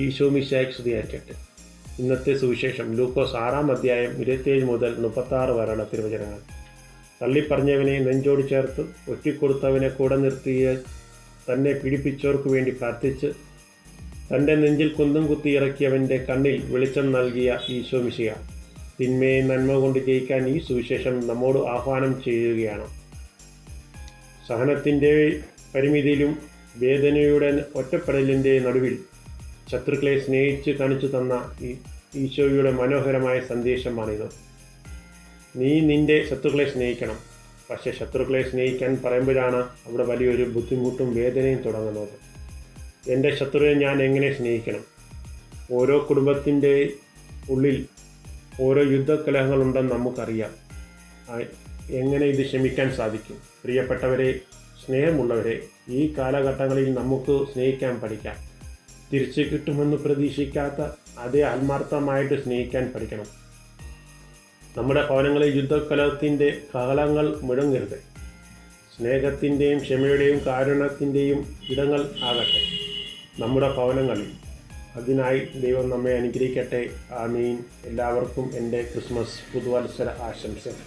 ഈശോമിശിഹായ്ക്ക് സ്തുതിയായിരിക്കട്ടെ. ഇന്നത്തെ സുവിശേഷം ലൂക്കോസ് 6-ാം അധ്യായം 27 മുതൽ 36 വരെയുള്ള തിരുവചനങ്ങൾ. തള്ളിപ്പറഞ്ഞവനെ നെഞ്ചോട് ചേർത്ത് ഒറ്റിക്കൊടുത്തവനെ കൂടെ നിർത്തിയ തന്നെ പീഡിപ്പിച്ചവർക്ക് വേണ്ടി പ്രാർത്ഥിച്ച് തൻ്റെ നെഞ്ചിൽ കുന്തം കുത്തി ഇറക്കിയവൻ്റെ കണ്ണിൽ വെളിച്ചം നൽകിയ ഈശോമിശിഹ തിന്മയെ നന്മ കൊണ്ട് ജയിക്കാൻ ഈ സുവിശേഷം നമ്മോട് ആഹ്വാനം ചെയ്യുകയാണ്. സഹനത്തിൻ്റെ പരിമിതിയിലും വേദനയുടെ ഒറ്റപ്പെടലിൻ്റെ നടുവിൽ ശത്രുക്കളെ സ്നേഹിച്ച് കാണിച്ചു തന്ന ഈശോയുടെ മനോഹരമായ സന്ദേശമാണിത്. നീ നിൻ്റെ ശത്രുക്കളെ സ്നേഹിക്കണം. പക്ഷേ ശത്രുക്കളെ സ്നേഹിക്കാൻ പറയുമ്പോഴാണ് അവിടെ വലിയൊരു ബുദ്ധിമുട്ടും വേദനയും തുടങ്ങുന്നത്. എൻ്റെ ശത്രുവിനെ ഞാൻ എങ്ങനെ സ്നേഹിക്കണം? ഓരോ കുടുംബത്തിൻ്റെ ഉള്ളിൽ ഓരോ യുദ്ധകലഹങ്ങളുണ്ടെന്ന് നമുക്കറിയാം. എങ്ങനെ ഇത് ക്ഷമിക്കാൻ സാധിക്കും? പ്രിയപ്പെട്ടവരെ, സ്നേഹമുള്ളവരെ, ഈ കാലഘട്ടങ്ങളിൽ നമുക്ക് സ്നേഹിക്കാൻ പഠിക്കാം. തിരിച്ചു കിട്ടുമെന്ന് പ്രതീക്ഷിക്കാത്ത അതേ ആത്മാർത്ഥമായിട്ട് സ്നേഹിക്കാൻ പഠിക്കണം. നമ്മുടെ ഭവനങ്ങളിൽ യുദ്ധകലഹത്തിൻ്റെ കാഹളങ്ങൾ മുഴങ്ങരുത്. സ്നേഹത്തിൻ്റെയും ക്ഷമയുടെയും കാരുണ്യത്തിൻ്റെയും ഇടങ്ങൾ ആകട്ടെ നമ്മുടെ ഭവനങ്ങളിൽ. അതിനായി ദൈവം നമ്മെ അനുഗ്രഹിക്കട്ടെ. ആമീൻ. എല്ലാവർക്കും എൻ്റെ ക്രിസ്മസ് പുതുവത്സര ആശംസകൾ.